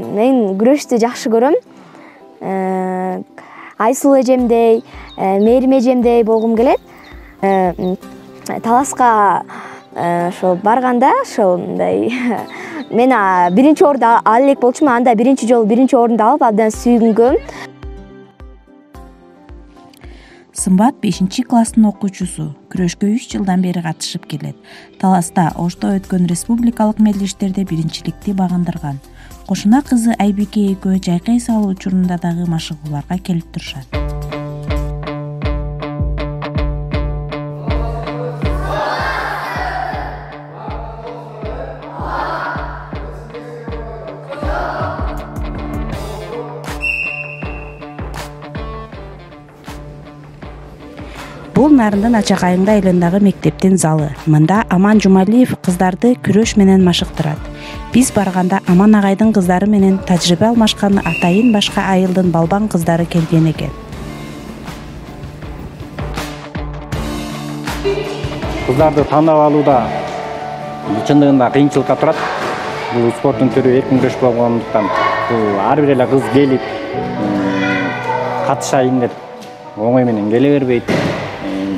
Мен күрөштү жакшы көрөм. Айсул эжемдей, Мээрим эжемдей болгум келет. Таласка ошо барганда ошол мындай мен биринчи орунду ала элек болчумун. Анда биринчи жолу биринчи орунду алып абдан сүйүнгөм. Сымбат 5-класстын окуучусу, күрөшкө 3 жылдан бери катышып келет. Таласта Ошто өткөн республикалык мелдештерде биринчиликти багындырган. Кошуна кызы Айбике экөө жайкай салуу учурунда дагы машыгууларга келип турушат. Бул Нарындын Ачакайыңда айылындагы мектептин залы. Мында Аман Жумалиев кыздарды күрөш менен машыктырат. Биз барганда Аман агайдын кыздары менен тажрыйба алмашкан атайын башка айылдын балбан кыздары келген экен. Кыздарды тандап алууда чындыгында кыйынчылыкка турат. Бул спорттун түрү эркин күрөш болгондуктан бул ар бир эле кыз келип катышайын деп оңой менен келе бербейт.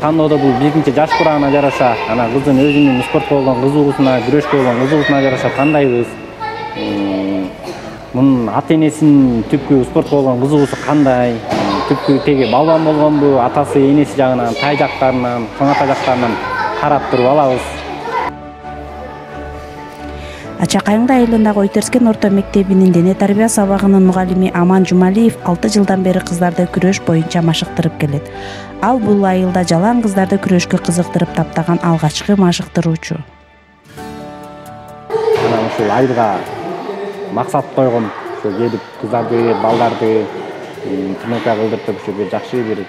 Тандоодо бул биринчи жаш курамына жараша, ана кыздын өзүнүн спортко болгон кызыгуусуна, күрөшкө болгон кызыгуусуна жараша тандайбыз. Мунун ата-энесинин түпкү спортко болгон кызыгуусу кандай? Түпкү теги балбан болгонбу, атасы, энеси жагынан, тай жактарынан, чоң ата жактарынан карап туруп алабыз. Ачакайыңда айылындагы Ойтерскен орто мектебинин дене тарбия сабагынын мугалими Аман Жумалиев 6 жылдан бери кыздарды күрөш боюнча машыктырып келет. Ал бул айылда жалаң кыздарды күрөшкө кызыктырып таптаган алгачкы машыктыруучу. Анан ушул айылга максат койгон, ошо келип кыздарды, балдарды тренировка кылдыртып ошо жакшы бир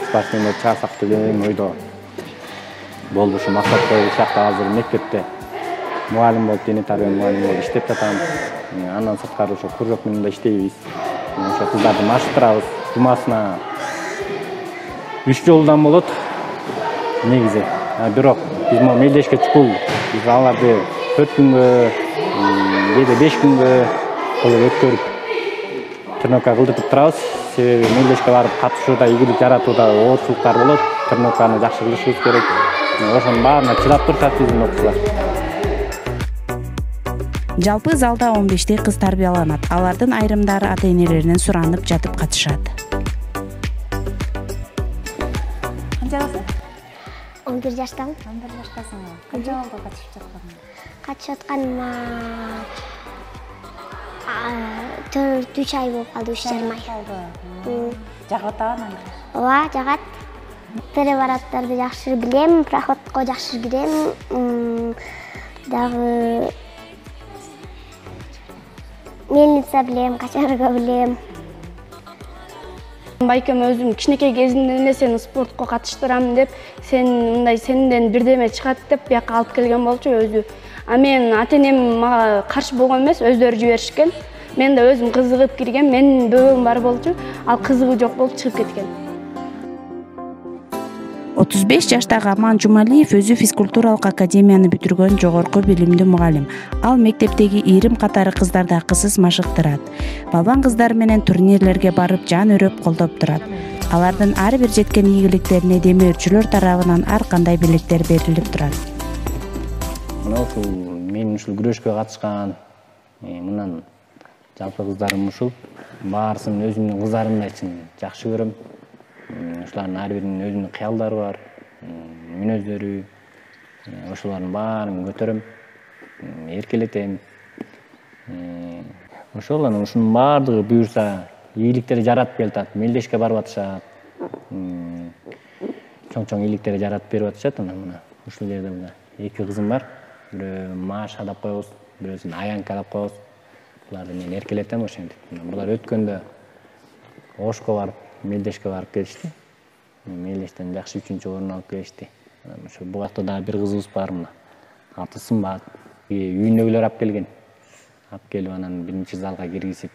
спортсмендер чыгарсак деген ойдо болду. Ушу максат коюп сыяктуу азыр мектепте мугалим болуп, дене тарбия мугалими болуп иштеп жатам. Андан сырткары ошо кружок менен да иштейбиз. Ошо кыздарды машыктырабыз. Жумасына 3 жолдан болот негизи. Бирок биз могу мелдешке чукул, биз аларды 4 күнгө, кээде 5 күнгө кылып өткөрүп тренировка кылдыртып турабыз. Себеби мелдешке барып катышууда ийгилик жаратууда оорчулуктар болот. Тренировканы жакшы кылышыбыз керек. Ошонун баарына чыдап турушат биздин окуучулар. Жалпы залда 15 кыз тарбияланат. Алардын айрымдары ата-энелеринен суранып жатып катышат. Канча жашсың? 11 жаштамын. 11 жаштасың. Канча болду катышып жатканың? Катышып атканыма 4-3 ай болуп калды, 3,5 ай. Жагып атабы? Ооба, жагат. Препараттарды жакшы билем, проходко жакшы кирем. Дагы мельница билем, качарга билем. Байкем өзүм кичинекей кезимден эле сени спортко катыштырам деп, сенден бирдеме чыгат деп бияка алып келген болчу өзү. А мен ата-энем мага каршы болгон эмес, өздөрү жиберишкен. Мен да өзүм кызыгып киргем, менин бөбөгүм бар болчу, ал кызыгуу жок болуп чыгып кеткен. 35 жаштагы Аман Жумалиев өзү физкультуралык академияны бүтүргөн жогорку билимдүү мугалим. Ал мектептеги ийрим катары кыздарды акысыз машыктырат. Балбан кыздар менен турнирлерге барып жан өрөп колдоп турат. Алардын ар бир жеткен ийгиликтерине демөөрчүлөр тарабынан ар кандай белектер берилип турат. Мына ушул мен ушул күрөшкө катышкан, мындан жалпы кыздарым ушул баарысын өзүмдүн кыздарымдай жакшы көрөм. Ушулардын ар биринин өзүнүн кыялдары бар, мүнөздөрү, ошолордун баарын көтөрөм, эркелетем. Ошол анан ушунун баардыгы буюрса ийгиликтерди жаратып келатат, мелдешке барып атышат. Чоң ийгиликтерди жаратып берип атышат. Анан мына ушул жерде мына 2 кызым бар. Бирөө Маша деп коебуз, бирөөсүн Аянка деп коебуз. Буларды мен эркелетем ошентип. Булар өткөндө Ошко барып, мелдешке барып келишти. Мелдештен жакшы 3-чү орун алып келишти. Ошо бугакта дагы бир кызыбыз бар мына. Аты Сымбат. Үйүндөгүлөр алып келген. Алып келип анан биринчи залга киргизип,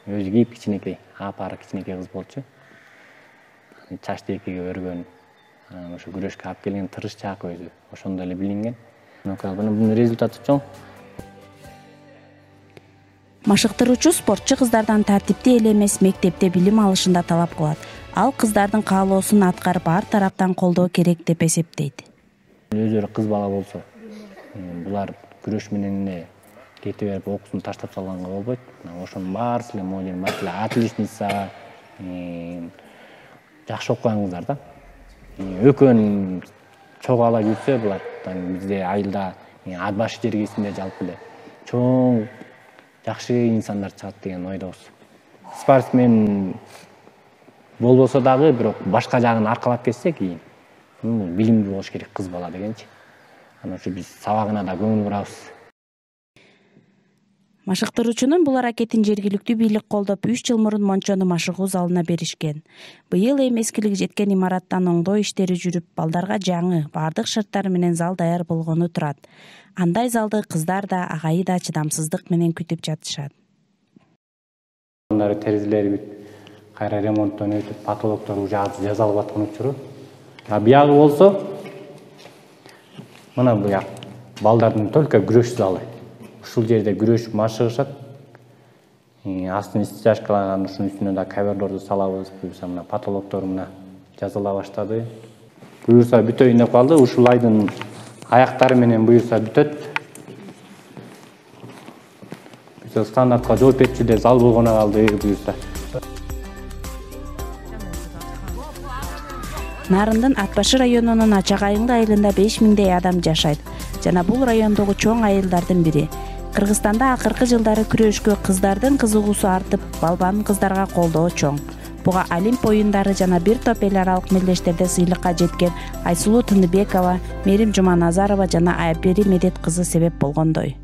өзү кийип кичинекей, апары кичинекей кыз болчу. Чачты экиге өргөн. Ошо күрөшкө алып келген тырышчаак өзү. Ошондо эле билинген. Бунун результаты чоң. Машыктыруучу спортчу кыздардан тартипти эле эмес мектепте билим алышында талап кылат. Ал кыздардын каалоосун аткарып ар тараптан колдоо керек деп эсептейт. Өздөрү кыз бала болсо, булар күрөш менен кете берип окуусун таштап салганга болбойт. Ошонун баарысы эле модель, маселе отличница, жакшы окуган кыздар да. Өкөн чогуу ала жүрсө, булар бизде айылда ат башы жергесинде жалпы эле чоң жакшы инсандар чыгат деген ойдобуз. Спортсмен болбосо дагы, бирок башка жагын аркалап кетсе кийин билимдүү болуш керек кыз бала дегенчи. Анан ушу биз сабагына да көңүл бурабыз. Машыктыруучунун бул аракетин жергиликтүү бийлик колдоп 3 жыл мурун Мончону машыгуу залына беришкен. Быйыл мезгилиге жеткен имараттан оңдоо иштери жүрүп, балдарга жаңы, бардык шарттар менен зал даяр болгону турат. Андай залды кыздар да, агайы да чыдамсыздык менен күтүп жатышат. Терезелери кайра ремонттон өтүп, потолоктор уже жасалып аткан учуру. Биягы болсо, мына буяк балдардын только күрөш залы. Ушул жерде күрөш машыгышат. Астын стяжкаланган, ушунун үстүнө да коверлорду салабыз. Буюрса мына потолоктор мына жазыла баштады. Буюрса бүтөйүн деп калды. Ушул айдын аяктары менен буюрса бүтөт. Буюрса стандартка жооп берчү зал болгоно калды буюрса. Нарындын Атбашы районунун Ачак айылы айылында 5000дей адам жашайт. Жана бул райондогу чоң айылдардын бири. Кыргызстанда акыркы жылдары күрөшкө кыздардын кызыгуусу артып, балбан кыздарга колдоо чоң. Буга Олимп оюндары жана бир топ эл аралык мелдештерде сыйлыкка жеткен Айсулуу Тыныбекова, Мерим Жуманазарова жана Айбери Медет кызы себеп болгондой.